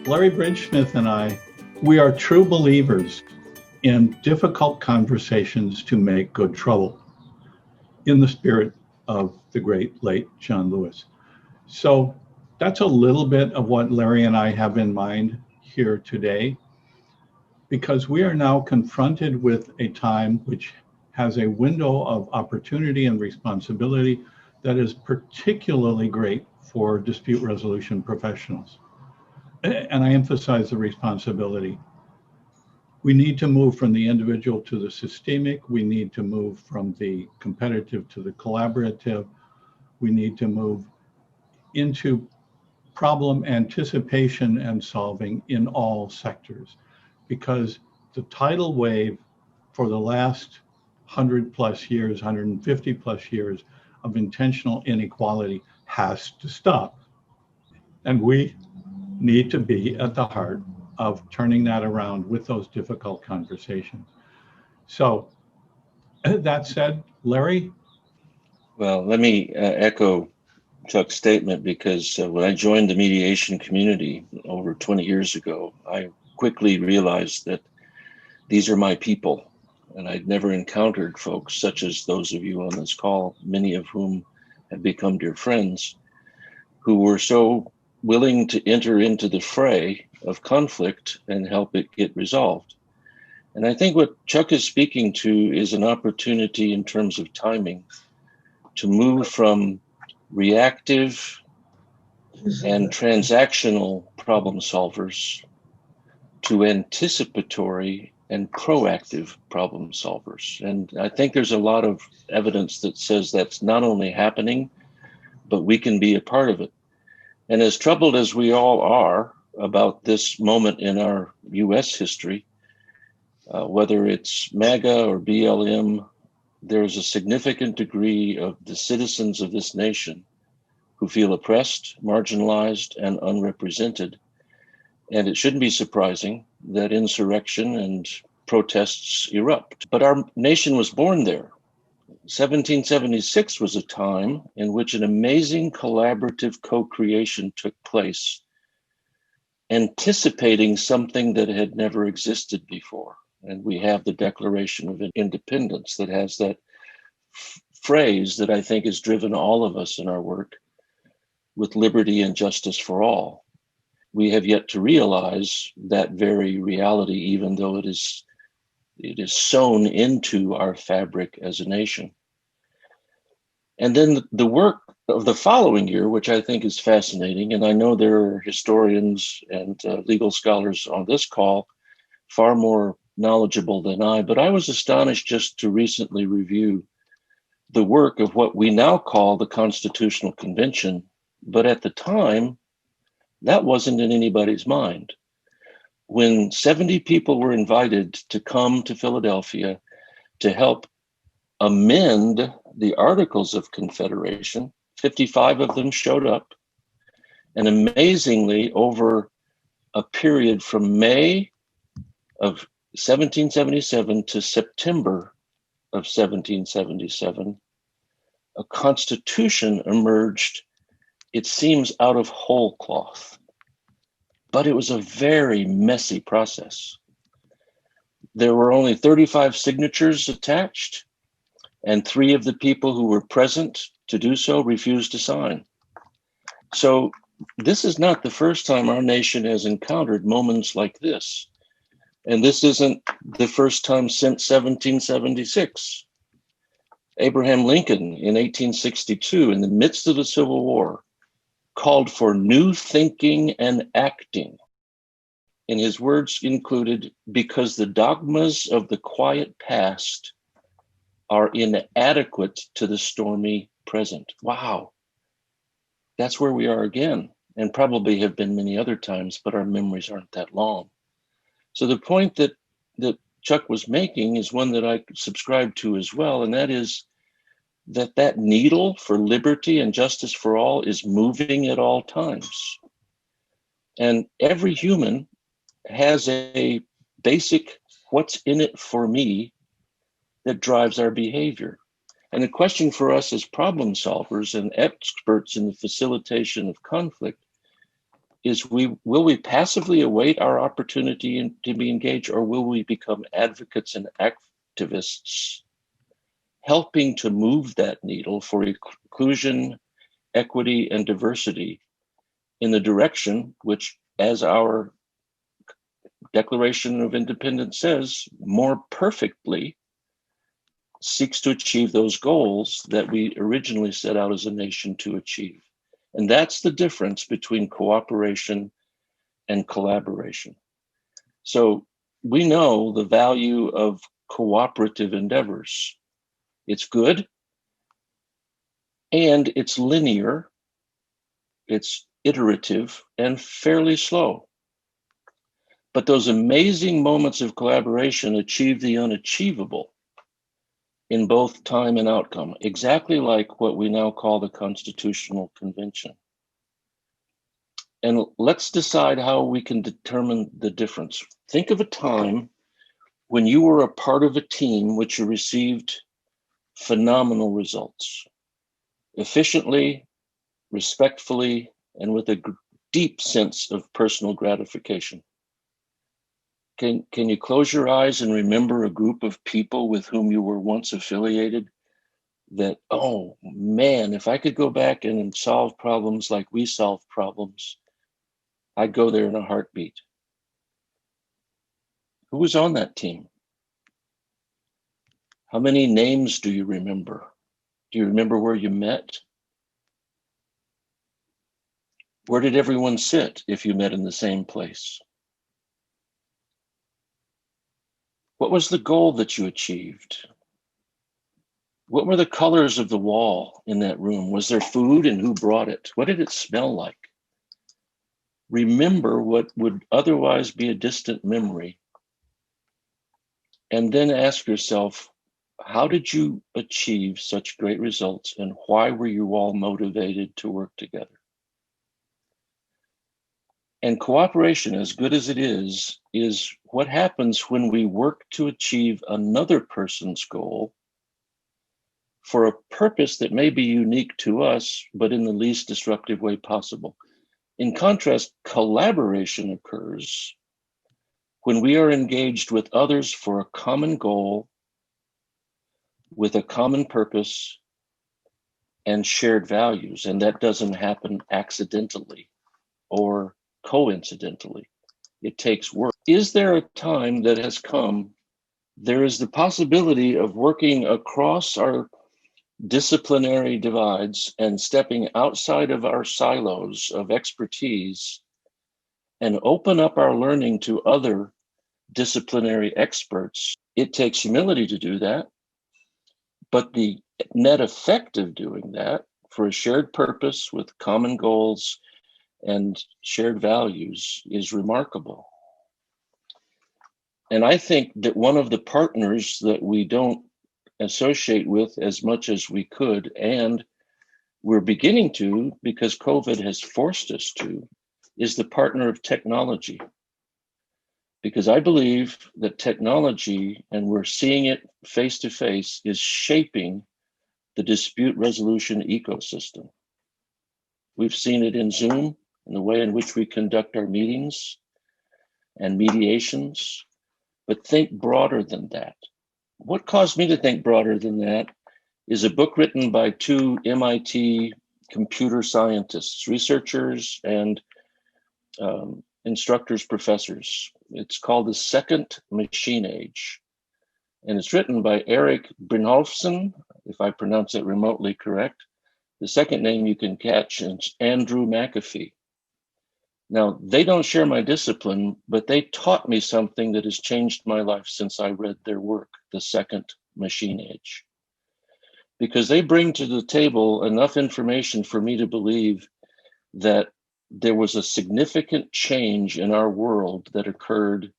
Larry Bridgesmith and I, we are true believers in difficult conversations to make good trouble, in the spirit of the great late John Lewis. So that's a little bit of what Larry and I have in mind here today, because we are now confronted with a time which has a window of opportunity and responsibility that is particularly great for dispute resolution professionals. And I emphasize the responsibility. We need to move from the individual to the systemic. We need to move from the competitive to the collaborative. We need to move into problem anticipation and solving in all sectors, because the tidal wave for the last 100 plus years, 150 plus years of intentional inequality has to stop. And we need to be at the heart of turning that around with those difficult conversations. So that said, Larry? Well, let me echo Chuck's statement, because when I joined the mediation community over 20 years ago, I quickly realized that these are my people. And I'd never encountered folks such as those of you on this call, many of whom have become dear friends, who were so willing to enter into the fray of conflict and help it get resolved. And I think what Chuck is speaking to is an opportunity in terms of timing to move from reactive and transactional problem solvers to anticipatory and proactive problem solvers. And I think there's a lot of evidence that says that's not only happening, but we can be a part of it. And as troubled as we all are about this moment in our US history, whether it's MAGA or BLM, there's a significant degree of the citizens of this nation who feel oppressed, marginalized, and unrepresented. And it shouldn't be surprising that insurrection and protests erupt. But our nation was born there. 1776 was a time in which an amazing collaborative co-creation took place, anticipating something that had never existed before. And we have the Declaration of Independence that has that phrase that I think has driven all of us in our work, with liberty and justice for all. We have yet to realize that very reality, even though it is sewn into our fabric as a nation. And then the work of the following year, which I think is fascinating, and I know there are historians and legal scholars on this call far more knowledgeable than I, but I was astonished just to recently review the work of what we now call the Constitutional Convention. But at the time, that wasn't in anybody's mind. When 70 people were invited to come to Philadelphia to help amend the Articles of Confederation, 55 of them showed up. And amazingly, over a period from May of 1777 to September of 1777, a constitution emerged, it seems, out of whole cloth. But it was a very messy process. There were only 35 signatures attached, and 3 of the people who were present to do so refused to sign. So this is not the first time our nation has encountered moments like this. And this isn't the first time since 1776. Abraham Lincoln in 1862, in the midst of the Civil War, called for new thinking and acting. And his words included, because the dogmas of the quiet past are inadequate to the stormy present. Wow. That's where we are again, and probably have been many other times, but our memories aren't that long. So the point that Chuck was making is one that I subscribe to as well, and that is that needle for liberty and justice for all is moving at all times. And every human has a basic what's in it for me that drives our behavior. And the question for us as problem solvers and experts in the facilitation of conflict is will we passively await our opportunity to be engaged, or will we become advocates and activists helping to move that needle for inclusion, equity, and diversity in the direction which, as our Declaration of Independence says, more perfectly seeks to achieve those goals that we originally set out as a nation to achieve. And that's the difference between cooperation and collaboration. So we know the value of cooperative endeavors. It's good, and it's linear, it's iterative, and fairly slow. But those amazing moments of collaboration achieve the unachievable in both time and outcome, exactly like what we now call the Constitutional Convention. And let's decide how we can determine the difference. Think of a time when you were a part of a team which received phenomenal results, efficiently, respectfully, and with a deep sense of personal gratification. Can you close your eyes and remember a group of people with whom you were once affiliated that, oh man, if I could go back and solve problems like we solve problems, I'd go there in a heartbeat? Who was on that team? How many names do you remember? Do you remember where you met? Where did everyone sit if you met in the same place? What was the goal that you achieved? What were the colors of the wall in that room? Was there food, and who brought it? What did it smell like? Remember what would otherwise be a distant memory, and then ask yourself, how did you achieve such great results, and why were you all motivated to work together? And cooperation, as good as it is what happens when we work to achieve another person's goal for a purpose that may be unique to us, but in the least disruptive way possible. In contrast, collaboration occurs when we are engaged with others for a common goal, with a common purpose, and shared values. And that doesn't happen accidentally or coincidentally. It takes work. Is there a time that has come? There is the possibility of working across our disciplinary divides and stepping outside of our silos of expertise and open up our learning to other disciplinary experts. It takes humility to do that, but the net effect of doing that for a shared purpose with common goals and shared values is remarkable. And I think that one of the partners that we don't associate with as much as we could, and we're beginning to because COVID has forced us to, is the partner of technology. Because I believe that technology, and we're seeing it face to face, is shaping the dispute resolution ecosystem. We've seen it in Zoom, in the way in which we conduct our meetings and mediations, but think broader than that. What caused me to think broader than that is a book written by two MIT computer scientists, researchers, and instructors, professors. It's called The Second Machine Age. And it's written by Erik Brynjolfsson, if I pronounce it remotely correct. The second name you can catch is Andrew McAfee. Now, they don't share my discipline, but they taught me something that has changed my life since I read their work, The Second Machine Age. Because they bring to the table enough information for me to believe that there was a significant change in our world that occurred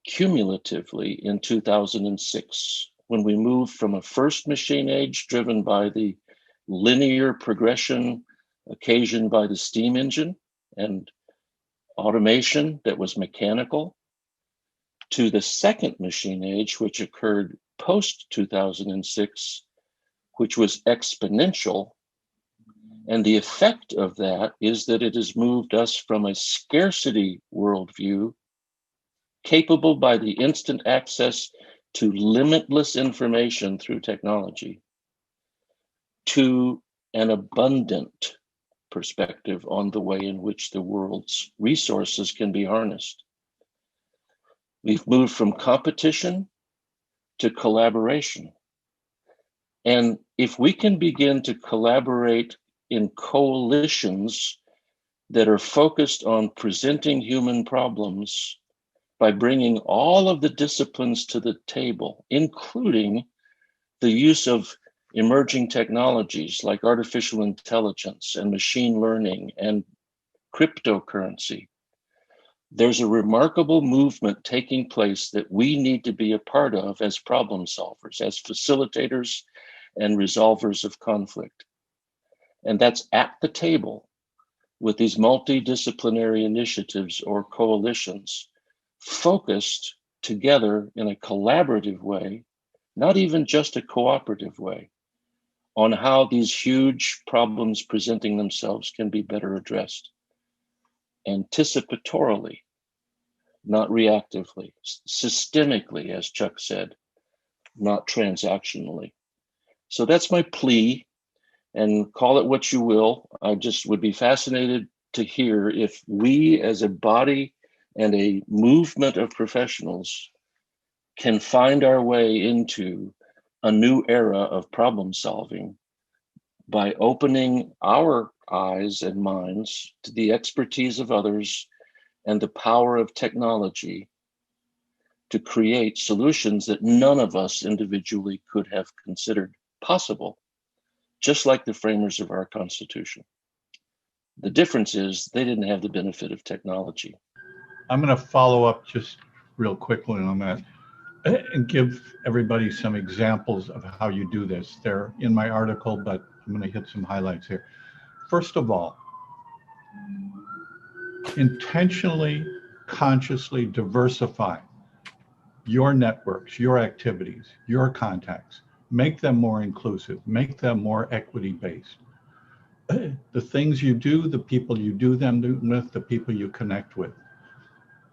cumulatively in 2006, when we moved from a first machine age driven by the linear progression occasioned by the steam engine and automation that was mechanical, to the second machine age, which occurred post 2006, which was exponential And the effect of that is that it has moved us from a scarcity worldview, capable by the instant access to limitless information through technology, to an abundant perspective on the way in which the world's resources can be harnessed. We've moved from competition to collaboration. And if we can begin to collaborate in coalitions that are focused on presenting human problems by bringing all of the disciplines to the table, including the use of emerging technologies like artificial intelligence and machine learning and cryptocurrency, there's a remarkable movement taking place that we need to be a part of as problem solvers, as facilitators and resolvers of conflict. And that's at the table with these multidisciplinary initiatives or coalitions focused together in a collaborative way, not even just a cooperative way, on how these huge problems presenting themselves can be better addressed anticipatorily, not reactively, systemically, as Chuck said, not transactionally. So that's my plea, and call it what you will. I just would be fascinated to hear if we as a body and a movement of professionals can find our way into a new era of problem solving by opening our eyes and minds to the expertise of others and the power of technology to create solutions that none of us individually could have considered possible, just like the framers of our Constitution. The difference is they didn't have the benefit of technology. I'm going to follow up just real quickly on that and give everybody some examples of how you do this. They're in my article, but I'm going to hit some highlights here. First of all, intentionally, consciously diversify your networks, your activities, your contacts. Make them more inclusive, make them more equity-based. The things you do, the people you do them with, the people you connect with.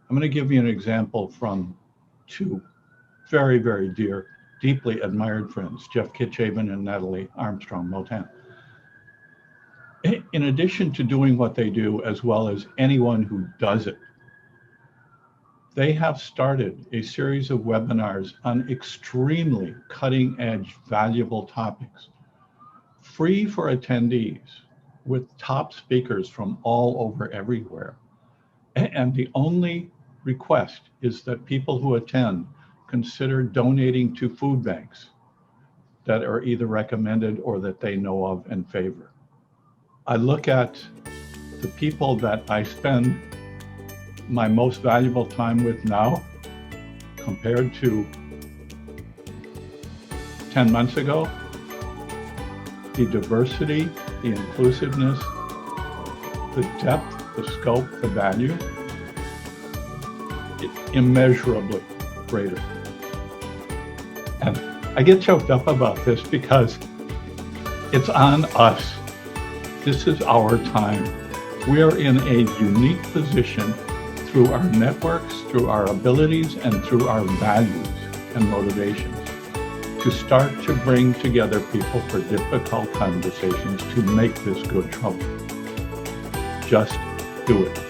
I'm going to give you an example from two very, very dear, deeply admired friends, Jeff Kitchaven and Natalie Armstrong Motan. In addition to doing what they do, as well as anyone who does it, they have started a series of webinars on extremely cutting-edge, valuable topics, free for attendees, with top speakers from all over everywhere. And the only request is that people who attend consider donating to food banks that are either recommended or that they know of and favor. I look at the people that I spend my most valuable time with now compared to 10 months ago. The diversity, the inclusiveness, the depth, the scope, the value, immeasurably greater. And I get choked up about this because it's on us. This is our time. We are in a unique position through our networks, through our abilities, and through our values and motivations to start to bring together people for difficult conversations to make this good trouble. Just do it.